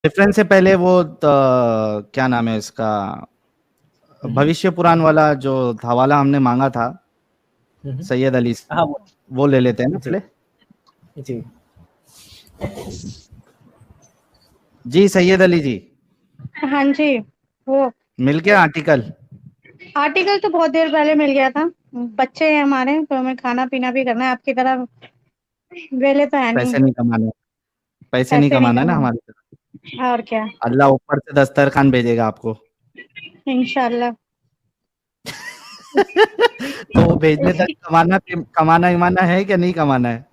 Difference से पहले वो क्या नाम है इसका, भविष्य पुराण वाला जो हवाला हमने मांगा था सैयद अली से, हाँ वो ले लेते हैं ना जी पहले। जी। जी सैयद अली जी, हाँ जी, वो मिल गया आर्टिकल? आर्टिकल तो बहुत देर पहले मिल गया था। बच्चे हैं हमारे, तो हमें खाना पीना भी करना है। आपकी तरह वेले तो है नहीं, पैसे नहीं कमाने, पैसे नहीं पैसे नहीं कमाना है ना कमाने। हमारी तरफ। और क्या, अल्लाह ऊपर से दस्तरखान भेजेगा आपको। इंशाल्लाह। तो वो भेजने तक कमाना कमाना इमाना है क्या नहीं कमाना है?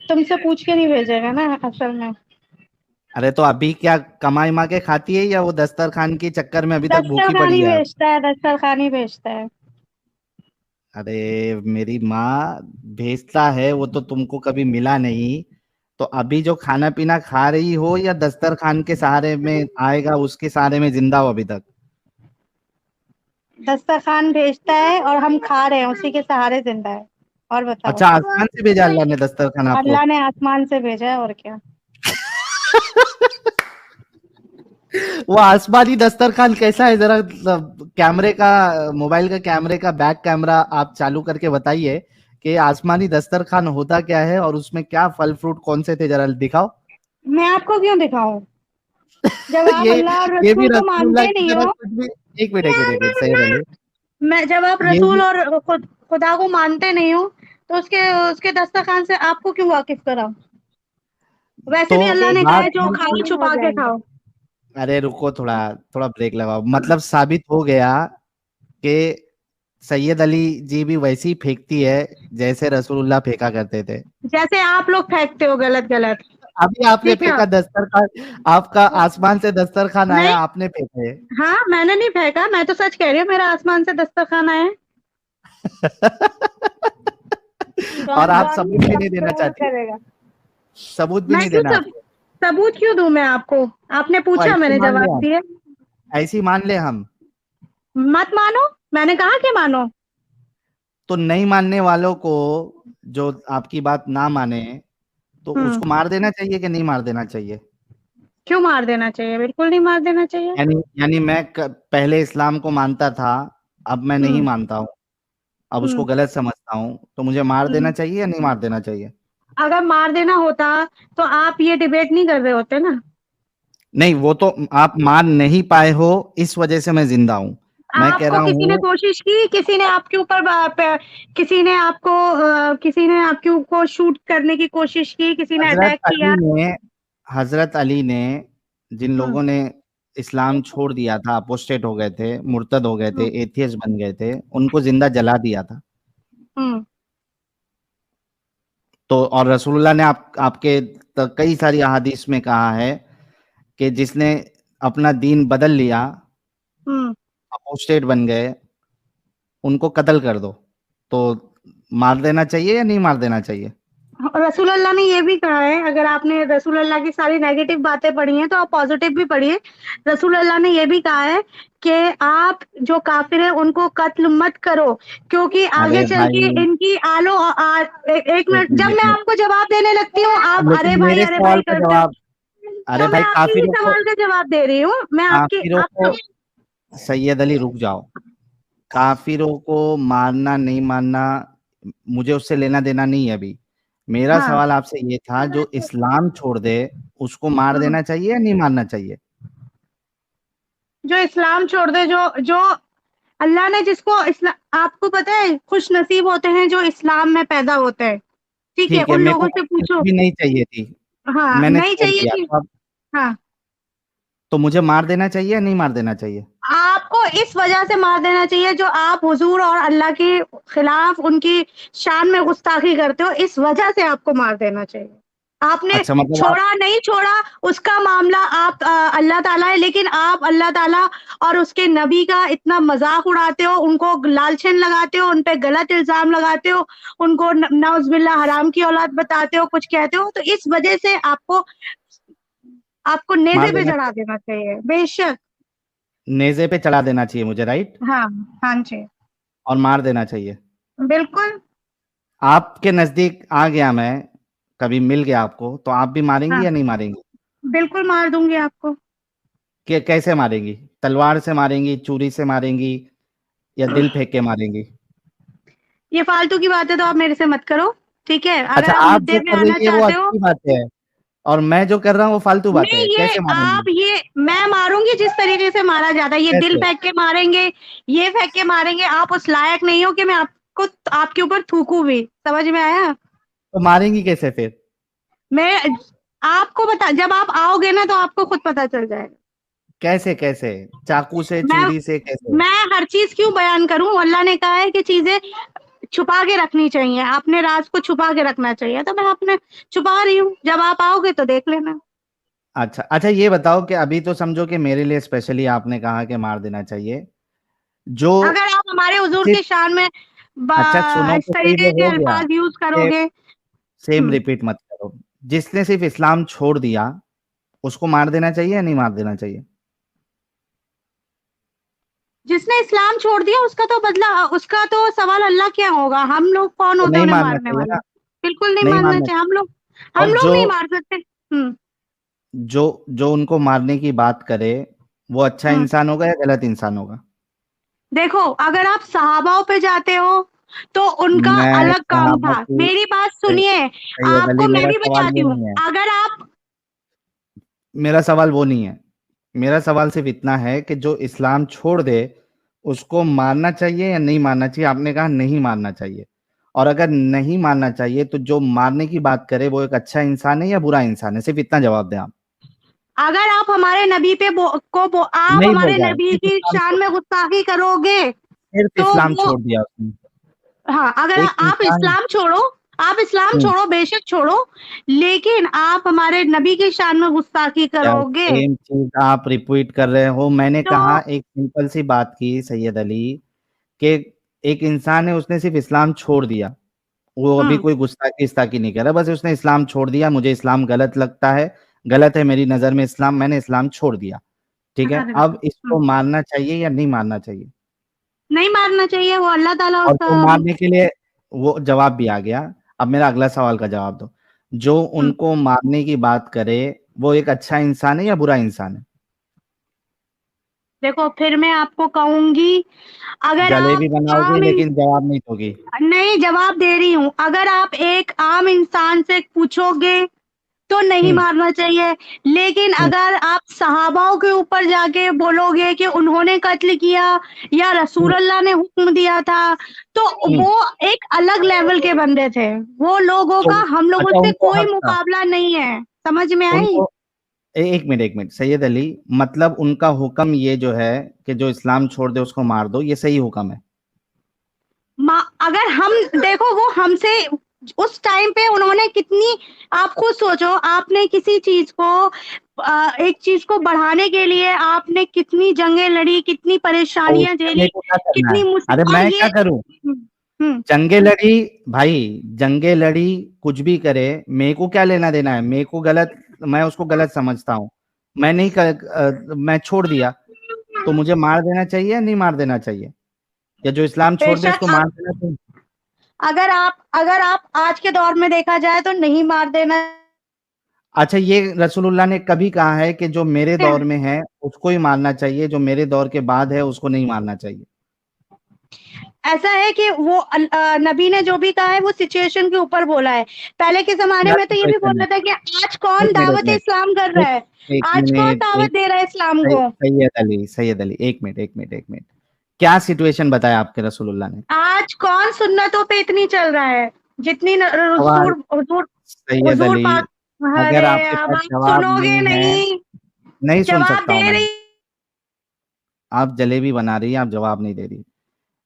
तुमसे पूछ के नहीं भेजेगा ना असल में। अरे तो अभी क्या कमा इमा के खाती है, या वो दस्तरखान के चक्कर में अभी तक भूखी दस्तरखान पड़ी ही है आप? भेजता है, दस्तरखान ही भेजता है। अरे मेरी माँ, भेजता है वो तो तुमको कभी मिला नहीं। तो अभी जो खाना पीना खा रही हो, या दस्तरखान के सहारे में आएगा उसके सहारे में जिंदा हो अभी तक? दस्तरखान भेजता है और हम खा रहे हैं, उसी के सहारे जिंदा है। और बताओ। अच्छा, आसमान से भेजा अल्लाह ने दस्तरखान आपको? अल्लाह ने आसमान से भेजा है, और क्या। वो आसमानी दस्तरखान कैसा है, जरा कैमरे का, मोबाइल का कैमरे का बैक कैमरा आप चालू करके बताइए कि आसमानी दस्तरखान होता क्या है, और उसमें क्या फल फ्रूट कौन से थे, जरा दिखाओ। मैं आपको क्यों दिखाऊं, जब आप ये अल्लाह और ये भी रसूल को रसूलुल्लाह मानते की नहीं तरह हो। कुछ भी। एक मिनट सैयद अली, जब आप ये रसूल भी और खुदा को मानते नहीं हो, तो उसके उसके दस्तरखान से आपको क्यों वाकिफ कराऊं। वैसे तो भी अल्लाह ने कहा बात है जो ये खाओ कि, छुपा के खाओ। अरे रुको, थोड़ा थोड़ा ब्रेक लगाओ। मतलब साबित हो गया कि सैयद अली जी भी वैसी ही फेंकती है जैसे रसूलुल्लाह फेंका करते थे। जैसे आप लोग फेंकते हो गलत गलत। अभी आपने ठीक है। फेंका दस्तरखान, आपका आसमान से दस्तरखान नहीं, आया, आपने फेंका है। हाँ मैंने नहीं फेंका, मैं तो सच कह रही हूँ, मेरा आसमान से दस्तरखान आया है। और आप कौन सबूत भी नहीं देना कबूल चाहती, करेगा। सबूत भी मैं नहीं क्यों देना आपको? सबूत क्यों दूं मैं आपको। आपने तो पूछा, ऐसे मैंने मान ले जवाब हम, दिया। ऐसे ही मान ले हम। मत मानो, मैंने कहा कि मानो। तो नहीं मानने वालों को, जो आपकी बात ना माने, तो उसको मार देना चाहिए कि नहीं मार देना चाहिए? क्यों मार देना चाहिए, बिल्कुल नहीं मार देना चाहिए। यानी मैं पहले इस्लाम को मानता था, अब मैं नहीं हम्म मानता हूँ, अब उसको हम्म गलत समझता हूँ, तो मुझे मार देना हम्म। चाहिए या नहीं मार देना चाहिए? अगर मार देना होता तो आप ये डिबेट नहीं कर रहे होते ना। नहीं, वो तो आप मान नहीं पाए हो, इस वजह से मैं जिंदा हूँ। मैं कह आपको रहा किसी ने हूँ, कोशिश की, किसी ने आपके ऊपर किसी ने आपके ऊपर शूट करने की कोशिश की, किसी ने हजरत अटैक अली किया। ने हजरत अली ने, जिन हम्म लोगों ने इस्लाम छोड़ दिया था, अपोस्टेट हो गए थे, मुर्तद हो गए थे, हम्म एथियस्ट बन गए थे, उनको जिंदा जला दिया था। हम्म। तो और रसूलुल्लाह ने आपके कई सारी अहादीस में कहा है कि जिसने अपना दीन बदल लिया, हम्म। अपोस्टेट बन गए, उनको कत्ल कर दो। तो मार देना चाहिए या नहीं मार देना चाहिए? रसूल अल्लाह ने ये भी कहा है, अगर आपने रसूल अल्लाह की सारी नेगेटिव बातें पढ़ी हैं तो आप पॉजिटिव भी पढ़िए। रसूल अल्लाह ने ये भी कहा है कि आप जो काफिर हैं उनको कत्ल मत करो, क्योंकि आगे अरे चल के भाई, इनकी एक एक मिनट, मिनट जब एक मैं मिनट, आपको जवाब देने लगती हूँ आप लेकिन मेरे अरे सवाल भाई का करते हो। जवाब, अरे तो मैं भाई आपके ही काफिरों को, सवाल का जवाब दे रही हूँ, मैं आपके काफिरों आपका। को, सैयद अली रुक जाओ, काफिरों को मारना नहीं मारना मुझे उससे लेना देना नहीं है अभी। मेरा हाँ। सवाल आपसे ये था, जो इस्लाम छोड़ दे उसको मार हम्म। देना चाहिए या नहीं मारना चाहिए? जो इस्लाम छोड़ दे, जो जो अल्लाह ने जिसको इस्लाम, आपको पता है खुश नसीब होते हैं जो इस्लाम में पैदा होते हैं। ठीक है, ठीक है, उन मेरे को लोगों से पूछो। भी नहीं चाहिए थी, हाँ, मैंने नहीं छोड़ चाहिए दिया, थी। तो अब हाँ, तो मुझे मार देना चाहिए या नहीं मार देना चाहिए? आपको इस वजह से मार देना चाहिए जो आप हुजूर और अल्लाह के खिलाफ उनकी शान में गुस्ताखी करते हो, इस वजह से आपको मार देना चाहिए। आपने अच्छा, मतलब आप, छोड़ा नहीं छोड़ा उसका मामला आप अल्लाह ताला है, लेकिन आप अल्लाह ताला और उसके नबी का इतना मजाक उड़ाते हो, उनको लालछन लगाते हो, उन पे गलत इल्जाम लगाते हो, उनको नाउज़ुबिल्लाह हराम की औलाद बताते हो, कुछ कहते हो, तो इस वजह से आपको आपको मार नेज़े पे देना चढ़ा चाहिए, देना चाहिए, बेशक। नेज़े पे चढ़ा देना चाहिए मुझे, राइट? हाँ, हाँ जी, और मार देना चाहिए। बिल्कुल। आपके नजदीक आ गया मैं, कभी मिल गया आपको, तो आप भी मारेंगी हाँ, या नहीं मारेंगी? बिल्कुल मार दूंगी आपको। कैसे मारेंगी? तलवार से मारेंगी, चूरी से मारेंगी, या दिल फेंक के मारेंगी? ये फालतू की बातें तो आप मेरे से मत करो, ठीक है? अच्छा, अगर आप आप मुद्दे जो पे कर आना रही है वो चाहते हो। अच्छी बात है, और मैं जो कर रहा हूँ वो फालतू बात नहीं, है। ये कैसे आप, मारेंगी? ये मैं मारूंगी जिस तरीके से मारा जाता है, ये दिल कैसे? फेंक के मारेंगे, ये फेंक के मारेंगे, आप उस लायक नहीं हो कि मैं आपको, आपके ऊपर थूकूं भी। समझ में आया? तो मारेंगी कैसे फिर? मैं आपको बता, जब आप आओगे ना तो आपको खुद पता चल जाएगा। कैसे कैसे? चाकू से, मैं चूड़ी से, कैसे? मैं हर चीज क्यों बयान करूं? अल्लाह ने कहा है कि चीजें छुपा के रखनी चाहिए, अपने राज को छुपा के रखना चाहिए, तो मैं अपने छुपा रही हूँ, जब आप आओगे तो देख लेना। अच्छा अच्छा, ये बताओ कि अभी तो समझो कि मेरे लिए स्पेशली आपने कहा कि मार देना चाहिए, जो अगर आप हमारे हुजूर सिर्फ, के शान में अच्छा सुनो इस तो सही, तरीके वो के हो गया। अल्फाज यूज सेम करोगे। सेम हम्म, रिपीट मत करो। जिसने सिर्फ इस्लाम छोड़ दिया उसको मार देना चाहिए या नहीं मार देना चाहिए? जिसने इस्लाम छोड़ दिया उसका तो बदला, उसका तो सवाल अल्लाह क्या होगा, हम लोग कौन तो होते हैं नहीं उन्हें मारना मारने चाहिए वाले? ना? बिल्कुल नहीं नहीं मारना मारना चाहिए, चाहिए। हम और लोग जो नहीं मार सकते। जो जो उनको मारने की बात करे, वो अच्छा हम्म। इंसान होगा या गलत इंसान होगा? देखो, अगर आप सहाबाओं पे जाते हो तो उनका मैं अलग काम सहाबा था, की, मेरी बात सुनिए, सैयद अली, आपको मैं मेरा भी सवाल बताती ये हूँ। नहीं है। अगर आप, मेरा सवाल वो नहीं है। मेरा सवाल सिर्फ इतना है कि जो इस्लाम छोड़ दे उसको मारना चाहिए या नहीं मारना चाहिए? आपने कहा नहीं मारना चाहिए। और अगर नहीं मारना चाहिए तो जो मारने की बात करे वो एक अच्छा इंसान है या बुरा इंसान है? सिर्फ इतना जवाब दें आप। अगर आप हमारे नबी पे आप नहीं बोल हमारे रहा है, नबी सिर्फ की इस्लाम शान छोड़, में गुस्ताखी करोगे सिर्फ तो इस्लाम वो, छोड़ दिया उसने। हाँ, अगर एक आप इंसान। इस्लाम छोड़ो, आप इस्लाम हम्म, छोड़ो, बेशक छोड़ो, लेकिन आप हमारे नबी की शान में गुस्ताखी यार करोगे सेम चीज आप रिपीट कर रहे हो। मैंने तो। कहा एक सिंपल सी बात की सैयद अली, कि एक इंसान है उसने सिर्फ इस्लाम छोड़ दिया, वो अभी हम्म। कोई गुस्ताखी इस्ताखी नहीं कर रहा, बस उसने इस्लाम छोड़ दिया, मुझे इस्लाम गलत लगता है, गलत है मेरी नजर में इस्लाम, मैंने इस्लाम छोड़ दिया। ठीक है, अब इसको मारना चाहिए या नहीं मारना चाहिए? नहीं मारना चाहिए, वो अल्लाह ताला और उसका। जो मारने के लिए, वो जवाब भी आ गया। अब मेरा अगला सवाल का जवाब दो। जो हम्म, उनको मारने की बात करे वो एक अच्छा इंसान है या बुरा इंसान है? देखो, फिर मैं आपको कहूंगी, अगर आप जलेबी बनाओगी आम लेकिन जवाब नहीं दोगी। नहीं, जवाब दे रही हूँ, अगर आप एक आम इंसान से पूछोगे तो नहीं हम्म मारना चाहिए, लेकिन हम्म अगर आप सहाबाओं के ऊपर जाके बोलोगे कि उन्होंने कत्ल किया या हम्म रसूल अल्लाह ने हुक्म दिया था, तो हम्म। वो एक अलग लेवल के बंदे थे, वो लोगों तो का हम लोगों अच्छा, से उनको कोई हक था, मुकाबला नहीं है। समझ में आई? उनको, एक मिनट एक मिनट सैयद अली, मतलब उनका हुक्म ये जो है कि जो इस्लाम छोड़ दे उसको मार दो, ये सही हुक्म है? अगर हम देखो, वो हमसे उस टाइम पे उन्होंने कितनी, आप खुद सोचो, आपने किसी चीज को एक चीज को बढ़ाने के लिए आपने कितनी जंगें लड़ी, कितनी तो परेशानियां उसमें मेरे झेली, को क्या करना कितनी है? मुश्किल, अरे और मैं ये। क्या करूं? हम्म, जंगे लड़ी, भाई जंगे लड़ी, कुछ भी करे, मेरे को क्या लेना देना है? मेरे को गलत, मैं उसको गलत समझता हूँ, मैं नहीं मैं छोड़ दिया, तो मुझे मार देना चाहिए या नहीं मार देना चाहिए? या जो इस्लाम छोड़ दे बेशक उसको आप, मार देना चाहिए? अगर आप आज के दौर में देखा जाए तो नहीं मार देना अच्छा, ये रसूलुल्लाह ने कभी कहा है कि जो मेरे है। दौर में है उसको ही मारना चाहिए, जो मेरे दौर के बाद है उसको नहीं मारना चाहिए? ऐसा है कि वो नबी ने जो भी कहा है वो सिचुएशन के ऊपर बोला है। पहले के जमाने क्या में तो ये भी सिचुएशन बोला है? था कि आज एक कौन मिनट एक दावत मिनट इस्लाम कर रहा एक है, एक आज कौन मिनट दावत एक दे रहा है इस्लाम को। सैयद अली, एक मिनट एक मिनट एक मिनट, क्या सिचुएशन बताया आपके रसूलुल्लाह ने? आज कौन सुन्नतों पे इतनी चल रहा है जितनी सवाल, हुजूर हुजूर सैयद हुजूर अली, पाक। अगर अरे आपके अब पास आप जवाब सुनोगे नहीं है, नहीं, नहीं सुन जवाब सकता हूं दे मैं। रही। आप जलेबी बना रही हैं, आप जवाब नहीं दे रही।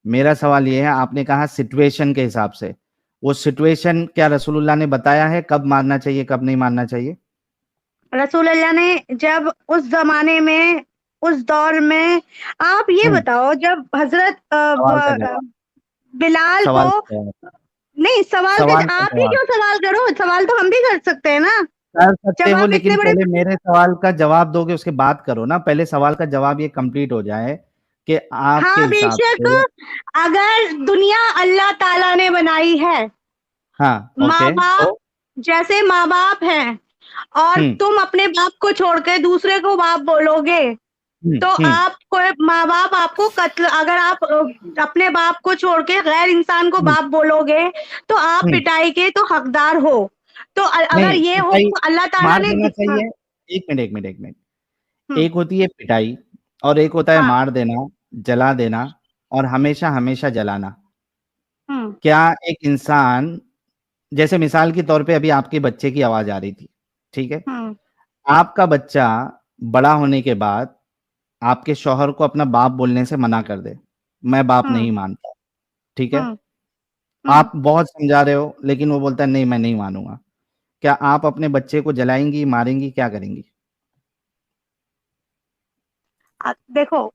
मेरा सवाल ये है, आपने कहा सिचुएशन के हिसाब से, वो सिचुएशन क्या रसूलुल्लाह ने बताया है कब मारना चाहिए कब नहीं मारना चाहिए? रसूल अल्लाह ने जब उस जमाने में, उस दौर में, आप ये हम्म, बताओ, जब हजरत सवाल का जवाब, बिलाल को, सवाल का जवाब, नहीं, सवाल का सवाल का आप ही जवाब। क्यों सवाल करो, सवाल तो हम भी कर सकते हैं ना, कर सकते जब हो आप इतने लेकिन बड़े। पहले मेरे सवाल का जवाब दोगे उसके बाद करो ना, पहले सवाल का जवाब ये कंप्लीट हो जाए कि आपके हाँ, हिसाब बेशक, से। अगर दुनिया अल्लाह ताला ने बनाई है, हाँ, माँ ओके बाप, तो। जैसे माँ बाप हैं, और हम्म तुम अपने बाप को छोड़ के दूसरे को बाप बोलोगे तो आपको माँ बाप आपको कत्ल, अगर आप अपने बाप को छोड़ के गैर इंसान को बाप बोलोगे तो आप पिटाई के तो हकदार हो। तो अगर ये हो तो अल्लाह ताला मार ने देना चाहिए। एक मिनट, एक होती है पिटाई और एक होता है मार देना, जला देना और हमेशा हमेशा जलाना। क्या एक इंसान, जैसे मिसाल के तौर पे अभी आपके बच्चे की आवाज आ रही थी, ठीक है, आपका बच्चा बड़ा होने के बाद आपके शौहर को अपना बाप बोलने से मना कर दे, मैं बाप नहीं मानता, ठीक है, आप बहुत समझा रहे हो लेकिन वो बोलता है नहीं मैं नहीं मानूंगा, क्या आप अपने बच्चे को जलाएंगी, मारेंगी, क्या करेंगी? देखो,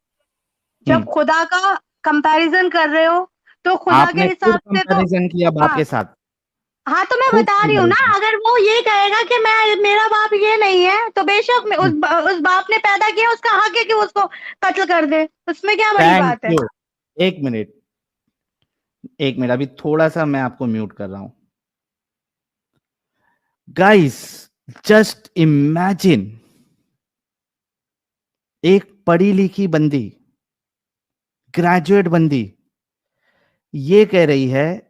जब खुदा का कंपैरिजन कर रहे हो तो खुदा के आपने खुद हिसाब से तो कंपैरिजन किया बाप के साथ। हाँ, तो मैं खुद बता रही हूँ ना, अगर वो ये कहेगा कि मैं, मेरा बाप ये नहीं है, तो बेशक उस बाप ने पैदा किया, उसका हक है कि उसको कत्ल कर दे, उसमें क्या बड़ी थैंक बात है। यू। एक मिनट, अभी थोड़ा सा मैं आपको म्यूट कर रहा हूं। गाइस, जस्ट इमेजिन, एक पढ़ी लिखी बंदी, ग्रेजुएट बंदी ये कह रही है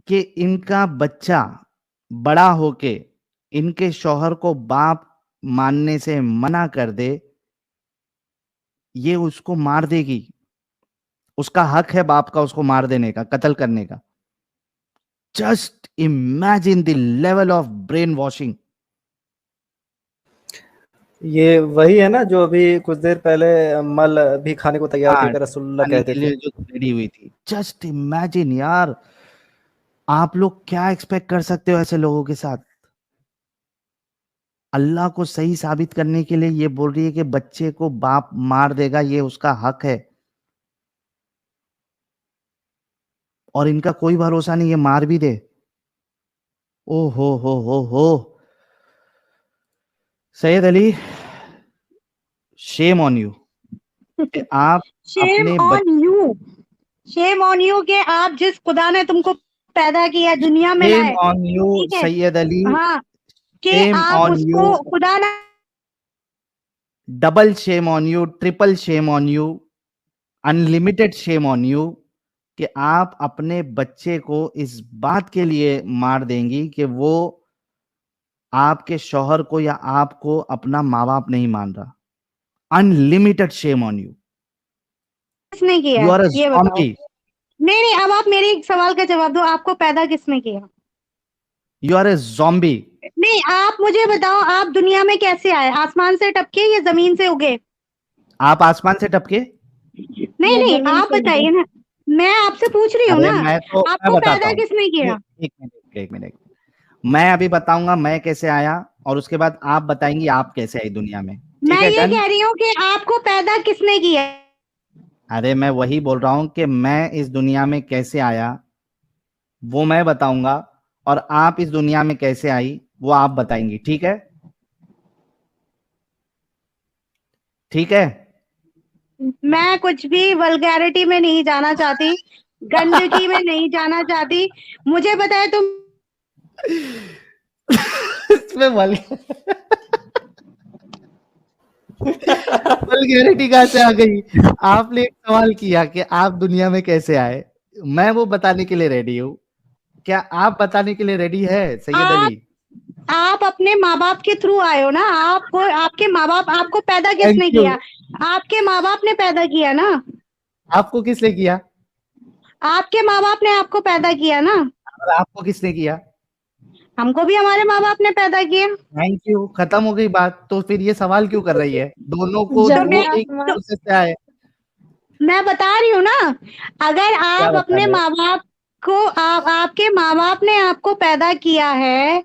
कि इनका बच्चा बड़ा होके इनके शौहर को बाप मानने से मना कर दे, ये उसको मार देगी, उसका हक है बाप का उसको मार देने का, कत्ल करने का। Just imagine the level of brain washing. ये वही है ना जो अभी कुछ देर पहले मल भी खाने को तैयार थे, रसूलुल्लाह खाने कहते के लिए थे। जो रेडी हुई थी। जस्ट इमेजिन यार, आप लोग क्या एक्सपेक्ट कर सकते हो ऐसे लोगों के साथ? अल्लाह को सही साबित करने के लिए ये बोल रही है कि बच्चे को बाप मार देगा, ये उसका हक है, और इनका कोई भरोसा नहीं, ये मार भी दे। ओ हो। Syed Ali, shame on you कि आप शेम अपने on you, shame on you के आप जिस खुदा ने तुमको पैदा किया, दुनिया में शेम लाए, ऑन यू ठीक है, सैयद अली, हाँ, कि शेम आप ऑन उसको यू, खुदा ने, double shame on you, triple shame on you, unlimited shame on you कि आप अपने बच्चे को इस बात के लिए मार देंगी कि वो आपके शौहर को या आपको अपना माँ बाप नहीं मान रहा। Unlimited shame on you. किसने किया यू आर अ ये बताओ। ज़ॉम्बी। नहीं, अब आप मेरे एक सवाल का जवाब दो, आपको पैदा किसने किया? You are a zombie. नहीं, आप मुझे बताओ, आप दुनिया में कैसे आए? आसमान से टपके या जमीन से उगे? आप आसमान से टपके? नहीं, आप बताइए ना, मैं आपसे पूछ रही हूँ अरे ना, मैं आपको बताता पैदा हूँ। किसने किया? एक मिनट, मैं अभी बताऊंगा मैं कैसे आया और उसके बाद आप बताएंगी आप कैसे आई दुनिया में। ठीक मैं है, ये डन? कह रही हूँ कि आपको पैदा किसने किया? अरे मैं वही बोल रहा हूं कि मैं इस दुनिया में कैसे आया वो मैं बताऊंगा, और आप इस दुनिया में कैसे आई वो आप बताएंगी। ठीक है? ठीक है। मैं कुछ भी वल्गैरिटी में नहीं जाना चाहती, गंदगी में नहीं जाना चाहती, मुझे बताए तुम इसमें वल्गैरिटी कहाँ से आ गई? आपने एक सवाल किया कि आप दुनिया में कैसे आए, मैं वो बताने के लिए रेडी हूँ। क्या आप बताने के लिए रेडी है सैयद अली? आप अपने माँ बाप के थ्रू आए हो ना, आपको आपके माँ बाप, आपको पैदा थैंक किसने यू। किया? आपके माँ बाप ने पैदा किया ना, आपको किसने किया? आपके माँ बाप ने आपको पैदा किया ना, और आपको किसने किया? हमको भी हमारे माँ बाप ने पैदा किया। थैंक यू, खत्म हो गई बात। तो फिर ये सवाल क्यों कर रही है? दोनों को तो वो एक दूसरे से आए। मैं बता रही हूँ ना, अगर क्या आप बता अपने रहे हो? माँ बाप को, आपके माँ बाप ने आपको पैदा किया है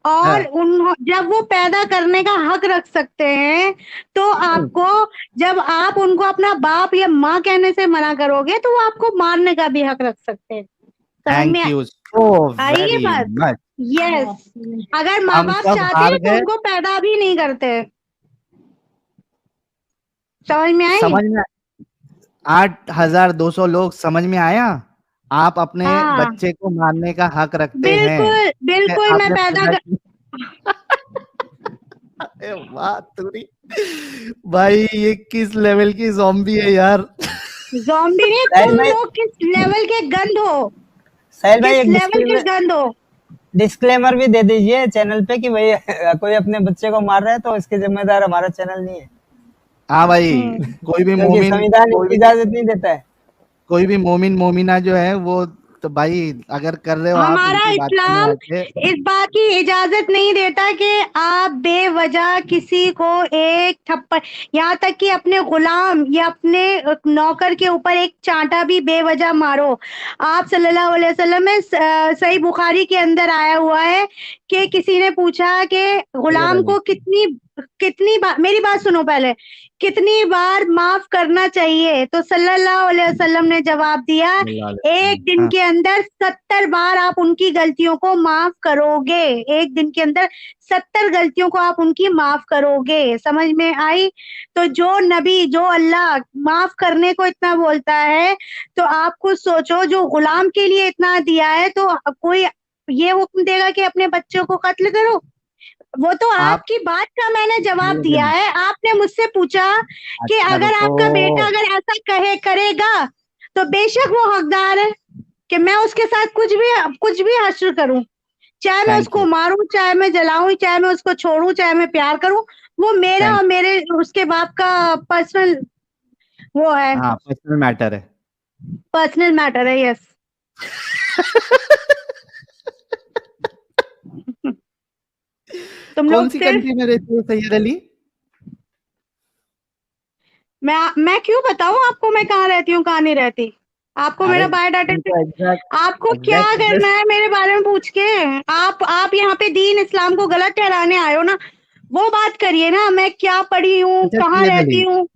और जब वो पैदा करने का हक रख सकते हैं, तो आपको, जब आप उनको अपना बाप या माँ कहने से मना करोगे तो वो आपको मारने का भी हक रख सकते हैं। समझ में थैंक यू सो आई ये वेरी बात? मच। यस, अगर माँ हम बाप सब चाहते हार हैं तो गए। उनको पैदा भी नहीं करते। समझ में आई? समझ में 8,200 लोग समझ में आया? आप अपने हाँ, बच्चे को मारने का हक रखते हैं। बिल्कुल बिल्कुल, मैं आपने पैदा पैदा कर, किया। अरे वाह तुरी भाई, ये किस लेवल की ज़ॉम्बी है यार। ज़ॉम्बी नहीं, साहिल तुम भाई, लोग किस लेवल के गंद हो, साहिल भाई किस एक लेवल के गंद हो। डिस्क्लेमर भी दे दीजिए चैनल पे कि भाई कोई अपने बच्चे को मार रहा है तो इसके जिम्मेदार हमारा चैनल नहीं है, हाँ भाई, हम्म। कोई भी क्योंकि मोमिन संविधान कोई भी इजाजत नहीं देता है। कोई भी मोमिन मोमिना जो है वो, तो भाई अगर कर रहे हो आप हमारा इनकी बातों में इस्लाम आके, इस बात की इजाजत नहीं देता कि आप बेवजह किसी को एक थप्पड़, यहाँ तक कि अपने गुलाम या अपने नौकर के ऊपर एक चांटा भी बेवजह मारो। आप सल्लल्लाहु अलैहि वसल्लम में सही बुखारी के अंदर आया हुआ है कि किसी ने पूछा कि गुलाम को कितनी कितनी बार, मेरी बात सुनो पहले, कितनी बार माफ करना चाहिए, तो सल्लल्लाहु अलैहि वसल्लम ने जवाब दिया, एक दिन हाँ, के अंदर 70 बार आप उनकी गलतियों को माफ करोगे, एक दिन के अंदर 70 गलतियों को आप उनकी माफ करोगे। समझ में आई? तो जो नबी, जो अल्लाह माफ करने को इतना बोलता है, तो आप खुद सोचो, जो गुलाम के लिए इतना दिया है, तो कोई ये हुक्म देगा कि अपने बच्चों को कत्ल करो? वो तो आप आपकी बात का मैंने जवाब ये दिया दिन- है। आपने मुझसे पूछा कि अच्छा अगर रुको, आपका बेटा अगर ऐसा कहे करेगा, तो बेशक वो हकदार है कि मैं उसके साथ कुछ भी हश्र करूं, चाहे मैं थैंक उसको यू। मारूं, चाहे मैं जलाऊं, चाहे मैं उसको छोड़ूं, चाहे मैं प्यार करूं, वो मेरा थैंक और मेरे उसके बाप का पर्सनल वो है, हाँ, पर्सनल मैटर है। पर्सनल मैटर है। यस। तुम कौन लोग सी सिर्फ, कंट्री में रहती हो सैयद अली? मैं क्यों बताऊं आपको मैं कहाँ रहती हूँ कहाँ नहीं रहती? आपको अरे मेरा बायोडाटा, तुमको आपको क्या एग्जैक्ट करना एड्रेस है मेरे बारे में पूछ के? आप यहाँ पे दीन इस्लाम को गलत ठहराने आए हो ना, वो बात करिए ना, मैं क्या पढ़ी हूँ, अच्छा कहाँ सैयद अली, रहती हूँ,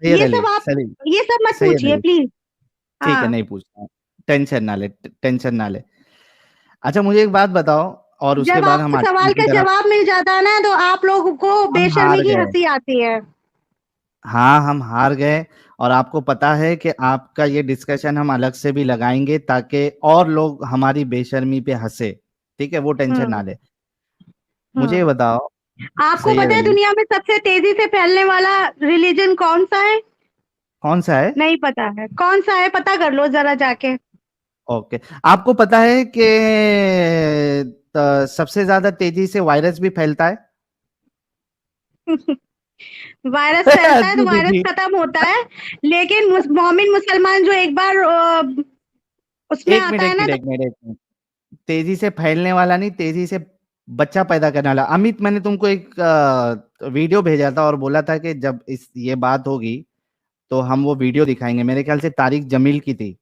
सैयद ये अली, सब आप, सलीम, ये सब मत सैयद पूछिए अली, प्लीज। ठीक है हाँ, नहीं पूछता हूँ। टेंशन ना ले, टेंशन ना ले। अच्छा मुझे एक बात बताओ, और उसके जब बाद हम आपको आर्टिकल सवाल की का तरफ। जवाब मिल जाता है ना, तो आप लोगों को हम बेशर्मी हार की गए, हंसी आती है। हाँ हम हार गए। और आपको पता है कि आपका ये डिस्कशन हम अलग से भी लगाएंगे ताकि और लोग हमारी बेशर्मी पे हंसे, ठीक है, वो टेंशन ना हम्म। ले। मुझे ये हम्म। बताओ आपको सैयद पता है अली, दुनिया में सबसे तेजी से फैलने वाला रिलीजन कौन सा है? कौन सा है? नहीं पता है कौन सा है? पता कर लो जरा जाके। ओके, आपको पता है कि सबसे ज्यादा तेजी से वायरस भी फैलता है? वायरस फैलता है तो जी जी वायरस जी। खत्म होता है, लेकिन मोमिन मुसलमान जो एक बार उसमें एक आता मिनट है एक ना, मिनट तो एक मिनट एक मिनट, तेजी से फैलने वाला नहीं, तेजी से बच्चा पैदा करने वाला। अमित, मैंने तुमको एक वीडियो भेजा था और बोला था कि जब इस ये बात होगी तो हम वो वीडियो दिखाएंगे। मेरे ख्याल से तारिक जमील की थी,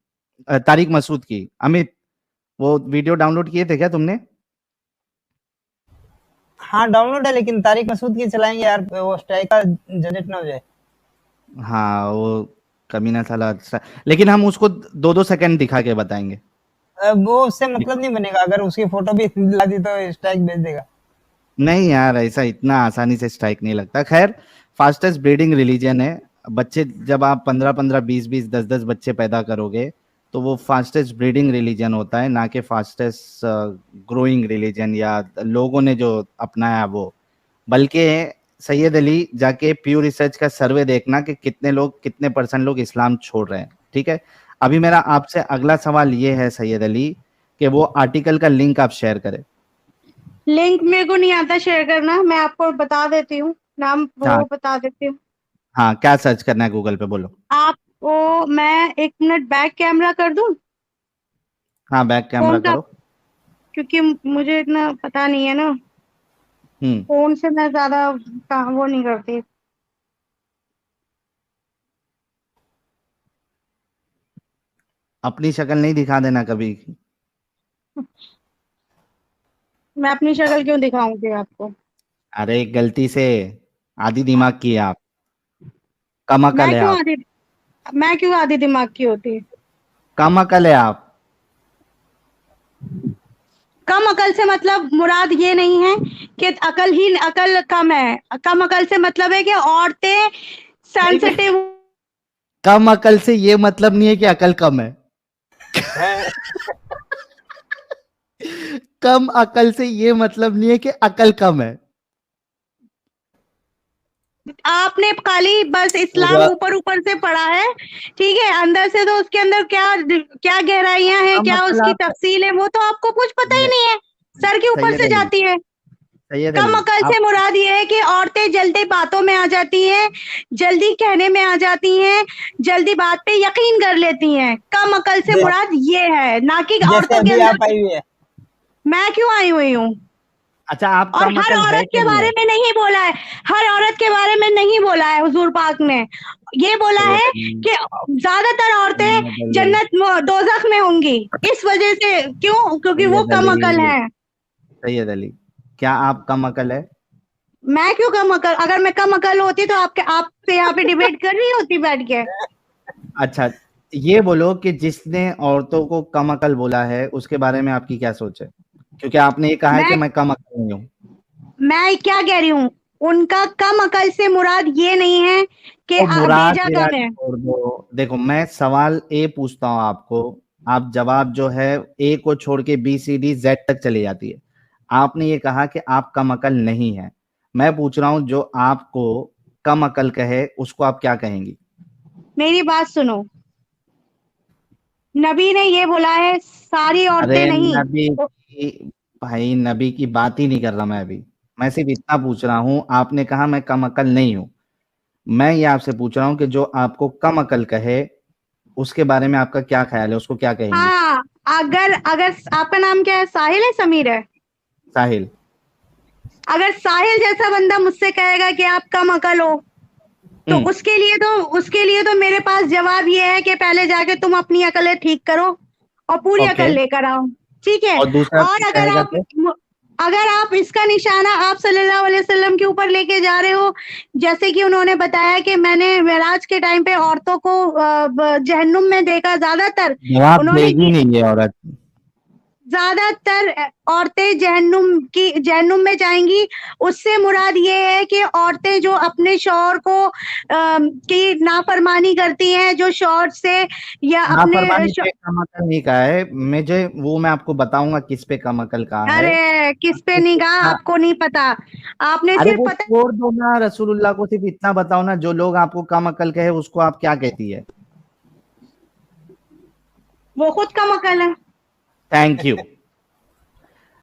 तारिक मसूद की। अमित, वो वीडियो डाउनलोड किए थे क्या तुमने? हाँ डाउनलोड है, लेकिन तारिक मसूद की चलाएंगे यार, वो स्ट्राइक का जनरेट ना हो जाए। हाँ वो कमीना साला अच्छा, लेकिन हम उसको 2-2 सेकंड दिखा के बताएंगे। वो उससे मतलब नहीं बनेगा, अगर उसकी फोटो भी ला दी तो स्ट्राइक भेज देगा। नहीं यार, ऐसा इतना आसानी से स्ट्राइक नहीं लगता। खैर, फास्टेस्ट ब्रीडिंग रिलीजन है। बच्चे जब आप 15-15, 20-20, 10-10 बच्चे पैदा करोगे तो वो फास्टेस्ट ब्रीडिंग रिलीजन होता है, ना कि फास्टेस्ट ग्रोइंग रिलीजन या लोगों ने जो अपनाया वो। बल्कि सैयद अली, जाके प्यू रिसर्च का सर्वे देखना कि कितने लोग, कितने परसेंट लोग इस्लाम छोड़ रहे हैं, ठीक है। अभी मेरा आपसे अगला सवाल ये है सैयद अली, कि वो आर्टिकल का लिंक आप शेयर करें। लिंक मेरे को नहीं आता शेयर करना, मैं आपको बता देती हूँ, नाम हाँ वो बता देती हूँ हाँ, क्या सर्च करना है गूगल पे बोलो। आपको। मैं एक मिनट बैक कैमरा कर दूं हाँ बैक कैमरा फोन का, करो। क्योंकि मुझे इतना पता नहीं है ना, हम्म। फोन से मैं ज्यादा वो नहीं करती। अपनी शक्ल नहीं दिखा देना कभी। मैं अपनी शक्ल क्यों दिखाऊंगी आपको? अरे गलती से, आधी दिमाग की है आप, कम अकल मैं है क्यों आप, आधी मैं क्यों आधी दिमाग की होती? कम अकल है आप। कम अकल से मतलब मुराद ये नहीं है कि अकल कम है, कम अकल से मतलब है कि औरतें एक मिनट, सेंसिटिव। कम अकल से ये मतलब नहीं है कि अकल कम है। कम अकल से ये मतलब नहीं है कि अकल कम है। आपने खाली बस इस्लाम पूरा ऊपर ऊपर से पढ़ा है, ठीक है, अंदर से तो उसके अंदर क्या क्या गहराइयां हैं, क्या मतलब उसकी आप तफसील है, वो तो आपको कुछ पता ही नहीं है, सर के ऊपर सैयद से अली, जाती है। सैयद कम अली अकल आप से मुराद ये है कि औरतें जल्दी बातों में आ जाती हैं, जल्दी कहने में आ जाती हैं, जल्दी बात पे यकीन कर लेती हैं। कम अकल से जै- मुराद ये है, ना कि जैसे औरतों के अभी अंदर। आप आई हुई है। मैं क्यों आई हुई हूँ? अच्छा, आप और कम हर अकल है औरत कि के नहीं बारे है? में नहीं बोला है, हर औरत के बारे में नहीं बोला है हुजूर पाक ने। ये बोला सैयद है अली, कि ज्यादातर औरतें सैयद अली, जन्नत दोजख में होंगी। इस वजह से क्यों? क्योंकि वो सैयद कम अली, अकल है। सैयद अली, क्या आप कम अकल है? मैं क्यों कम अकल? अगर मैं कम अकल होती तो आपसे यहाँ पे डिबेट कर रही होती बैठ के। अच्छा, ये बोलो कि जिसने औरतों को कम अकल बोला है उसके बारे में आपकी क्या सोच है? क्योंकि आपने ये कहा है कि मैं मैं कम अकल नहीं हूँ। मैं क्या कह रही हूँ, उनका कम अकल से मुराद ये नहीं है कि वो मुराद बेजा विराद कम है। छोड़ दो। देखो, मैं सवाल ए पूछता हूँ आपको, आप जवाब जो है ए को छोड़ के बी सी डी जेड तक चली जाती है। आपने ये कहा कि आप कम अकल नहीं है। मैं पूछ रहा हूँ जो आपको कम अकल कहे उसको आप क्या कहेंगी? मेरी बात सुनो, नबी ने ये बोला है सारी अरे औरतें नहीं। नबी तो की, भाई नबी की बात ही नहीं कर रहा मैं अभी। मैं सिर्फ इतना पूछ रहा हूँ, आपने कहा मैं कम अकल नहीं हूँ। मैं ये आपसे पूछ रहा हूँ कि जो आपको कम अकल कहे उसके बारे में आपका क्या ख्याल है, उसको क्या कहेंगी? हाँ, अगर अगर आपका नाम क्या है? साहिल है, समीर है? साहिल। अगर साहिल जैसा बंदा मुझसे कहेगा कि आप कम अकल हो, तो उसके लिए तो मेरे पास जवाब ये है कि पहले जाके तुम अपनी अकलें ठीक करो और पूरी ओके। अकल लेकर आओ, ठीक है। और दूसरा और कहेगा तो? अगर आप इसका निशाना आप सल्लल्लाहु अलैहि वसल्लम के ऊपर लेके जा रहे हो, जैसे कि उन्होंने बताया कि मैंने मेराज के टाइम पे औरतों को जहन्नुम में देखा, जवाब देगी नहीं ये औरत। ज्यादातर औरतें जहन्नुम में जाएंगी। उससे मुराद ये है कि औरतें जो अपने शौहर को की नाफरमानी करती हैं, जो शौहर से या अपने नाफरमानी पे कम अकल नहीं कहा है मुझे, वो मैं आपको बताऊंगा किस पे कम अकल कहा है। अरे किस पे सिर्फ नहीं कहा? इतना, आपको नहीं पता, आपने अरे सिर्फ वो पता। छोड़ दो ना, रसूलुल्लाह को सिर्फ इतना बताओ ना, जो लोग आपको कम अकल कहे उसको आप क्या कहती है? वो खुद कम अकल है। Thank you.